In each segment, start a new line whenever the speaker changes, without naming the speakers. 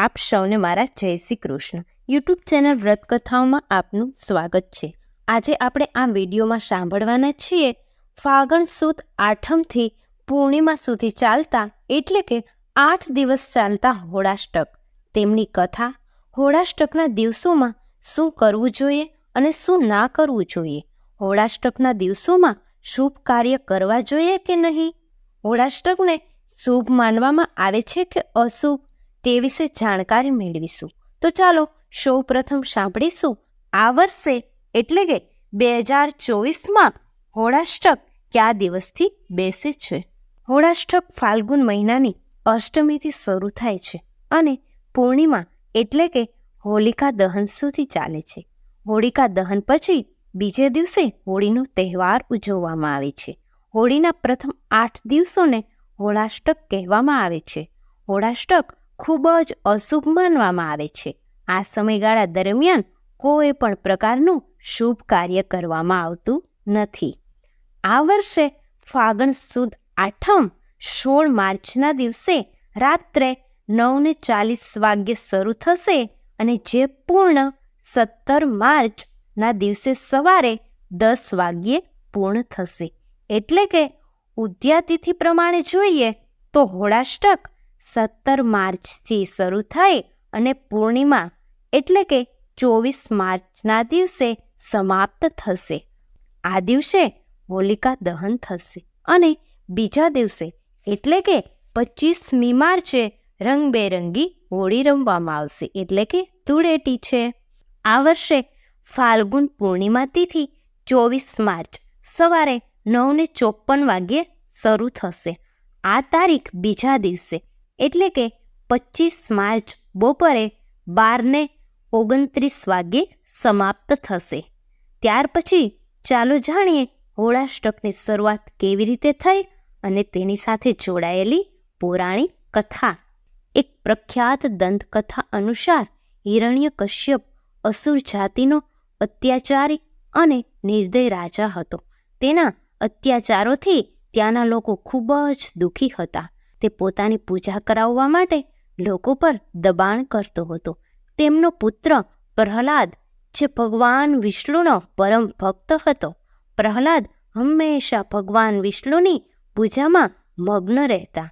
આપ સૌને મારા જય શ્રી કૃષ્ણ યુટ્યુબ ચેનલ વ્રતકથાઓમાં આપનું સ્વાગત છે. આજે આપણે આ વિડીયોમાં સાંભળવાના છીએ ફાગણ સુદ આઠમથી પૂર્ણિમા સુધી ચાલતા એટલે કે 8 દિવસ ચાલતા હોળાષ્ટક, તેમની કથા, હોળાષ્ટકના દિવસોમાં શું કરવું જોઈએ અને શું ના કરવું જોઈએ, હોળાષ્ટકના દિવસોમાં શુભ કાર્ય કરવા જોઈએ કે નહીં, હોળાષ્ટકને શુભ માનવામાં આવે છે કે અશુભ, તે વિશે જાણકારી મેળવીશું. તો ચાલો સૌ પ્રથમ સાંભળીશું આ વર્ષે એટલે કે 2024માં હોળાષ્ટક કયા દિવસથી બેસે છે. હોળાષ્ટક ફાલ્ગુન મહિનાની અષ્ટમીથી શરૂ થાય છે અને પૂર્ણિમા એટલે કે હોલિકા દહન સુધી ચાલે છે. હોલિકા દહન પછી બીજે દિવસે હોળીનો તહેવાર ઉજવવામાં આવે છે. હોળીના પ્રથમ 8 દિવસોને હોળાષ્ટક કહેવામાં આવે છે. હોળાષ્ટક ખૂબ જ અશુભ માનવામાં આવે છે. આ સમયગાળા દરમિયાન કોઈ પણ પ્રકારનું શુભ કાર્ય કરવામાં આવતું નથી. આ વર્ષે ફાગણ સુદ આઠમ 16 માર્ચના દિવસે રાત્રે 9:40 વાગ્યે શરૂ થશે અને જે પૂર્ણ 17 માર્ચના દિવસે સવારે 10 વાગ્યે પૂર્ણ થશે. એટલે કે ઉદ્યાતિથિ પ્રમાણે જોઈએ તો હોળાષ્ટક 17 માર્ચથી શરૂ થાય અને પૂર્ણિમા એટલે કે 24 માર્ચના દિવસે સમાપ્ત થશે. આ દિવસે હોલિકા દહન થશે અને બીજા દિવસે એટલે કે 25મી માર્ચે રંગબેરંગી હોળી રમવામાં આવશે એટલે કે ધૂળેટી છે. આ વર્ષે ફાલ્ગુન પૂર્ણિમા તિથિ 24 માર્ચ સવારે 9:54 વાગ્યે શરૂ થશે. આ તારીખ બીજા દિવસે એટલે કે 25 માર્ચ બપોરે 12:29 વાગ્યે સમાપ્ત થશે. ત્યાર પછી ચાલો જાણીએ હોળાષ્ટકની શરૂઆત કેવી રીતે થઈ અને તેની સાથે જોડાયેલી પૌરાણિક કથા. એક પ્રખ્યાત દંતકથા અનુસાર હિરણ્યકશ્યપ અસુર જાતિનો અત્યાચારી અને નિર્દય રાજા હતો. તેના અત્યાચારોથી ત્યાંના લોકો ખૂબ જ દુઃખી હતા. તે પોતાની પૂજા કરાવવા માટે લોકો પર દબાણ કરતો હતો. તેમનો પુત્ર પ્રહલાદ જે ભગવાન વિષ્ણુનો પરમ ભક્ત હતો. પ્રહલાદ હંમેશા ભગવાન વિષ્ણુની પૂજામાં મગ્ન રહેતા.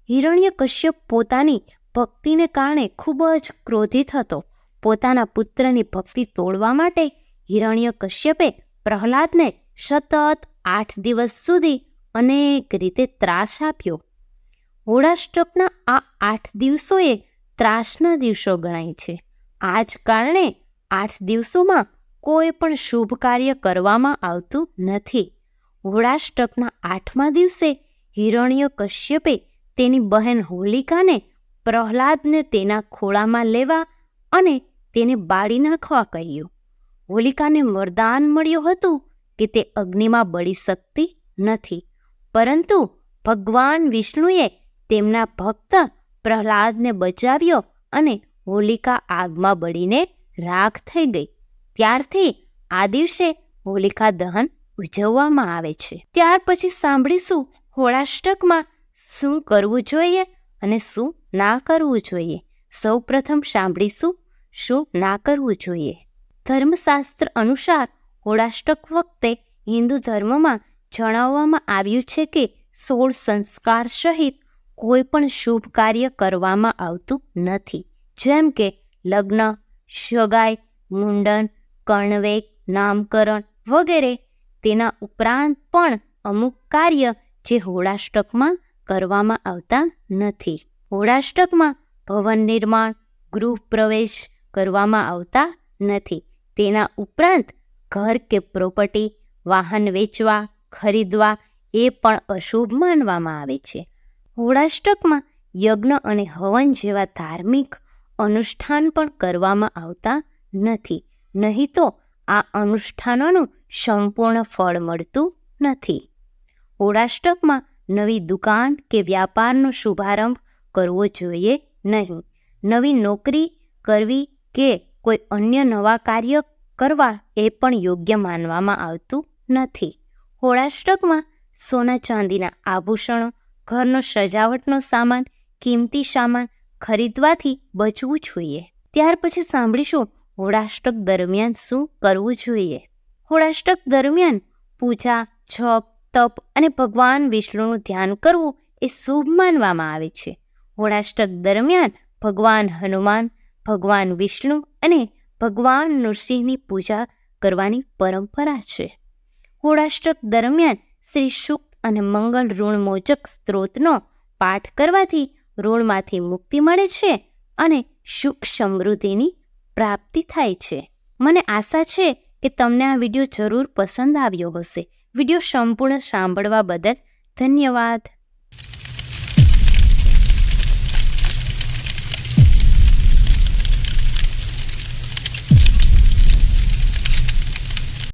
હિરણ્યકશ્યપ પોતાની ભક્તિને કારણે ખૂબ જ ક્રોધિત હતો. પોતાના પુત્રની ભક્તિ તોડવા માટે હિરણ્યકશ્યપે પ્રહલાદને સતત 8 દિવસ સુધી અનેક રીતે ત્રાસ આપ્યો. હોળાષ્ટકના આ 8 દિવસોએ ત્રાસના દિવસો ગણાય છે. આ જ કારણે 8 દિવસોમાં કોઈ પણ શુભ કાર્ય કરવામાં આવતું નથી. હોળાષ્ટકના 8મા દિવસે હિરણ્યકશ્યપે તેની બહેન હોલિકાને પ્રહલાદને તેના ખોળામાં લેવા અને તેને બાળી નાખવા કહ્યું. હોલિકાને વરદાન મળ્યું હતું કે તે અગ્નિમાં બળી શકતી નથી, પરંતુ ભગવાન વિષ્ણુએ તેમના ભક્ત પ્રહલાદને બચાવ્યો અને હોલિકા આગમાં બળીને રાખ થઈ ગઈ. ત્યારથી આ દિવસે હોલિકા દહન ઉજવવામાં આવે છે. ત્યાર પછી સાંભળીશું હોળાષ્ટકમાં શું કરવું જોઈએ અને શું ના કરવું જોઈએ. સૌ પ્રથમ સાંભળીશું શું ના કરવું જોઈએ. ધર્મશાસ્ત્ર અનુસાર હોળાષ્ટક વખતે હિન્દુ ધર્મમાં જણાવવામાં આવ્યું છે કે 16 સંસ્કાર સહિત કોઈ પણ શુભ કાર્ય કરવામાં આવતું નથી. જેમ કે લગ્ન, સગાઈ, મુંડન, કર્ણવેગ, નામકરણ વગેરે. તેના ઉપરાંત પણ અમુક કાર્ય જે હોળાષ્ટકમાં કરવામાં આવતા નથી. હોળાષ્ટકમાં ભવન નિર્માણ, ગૃહ પ્રવેશ કરવામાં આવતા નથી. તેના ઉપરાંત ઘર કે પ્રોપર્ટી, વાહન વેચવા, ખરીદવા એ પણ અશુભ માનવામાં આવે છે. હોળાષ્ટકમાં યજ્ઞ અને હવન જેવા ધાર્મિક અનુષ્ઠાન પણ કરવામાં આવતા નથી. નહીં તો આ અનુષ્ઠાનોનું સંપૂર્ણ ફળ મળતું નથી. હોળાષ્ટકમાં નવી દુકાન કે વ્યાપારનો શુભારંભ કરવો જોઈએ નહીં. નવી નોકરી કરવી કે કોઈ અન્ય નવા કાર્ય કરવા એ પણ યોગ્ય માનવામાં આવતું નથી. હોળાષ્ટકમાં સોના ચાંદીના આભૂષણો, ઘરનો સજાવટનો સામાન, કિંમતી સામાન ખરીદવાથી બચવું જોઈએ. ત્યાર પછી સાંભળીશું હોળાષ્ટક દરમિયાન શું કરવું જોઈએ. હોળાષ્ટક દરમિયાન પૂજા, જપ, તપ અને ભગવાન વિષ્ણુનું ધ્યાન કરવું એ શુભ માનવામાં આવે છે. હોળાષ્ટક દરમિયાન ભગવાન હનુમાન, ભગવાન વિષ્ણુ અને ભગવાન નૃસિંહની પૂજા કરવાની પરંપરા છે. હોળાષ્ટક દરમિયાન શ્રી સૂક્ત અને મંગળ ઋણમોચક સ્ત્રોતનો પાઠ કરવાથી ઋણમાંથી મુક્તિ મળે છે અને સુખ સમૃદ્ધિની પ્રાપ્તિ થાય છે. મને આશા છે કે તમને આ વિડીયો જરૂર પસંદ આવ્યો હશે. વિડીયો સંપૂર્ણ સાંભળવા બદલ ધન્યવાદ.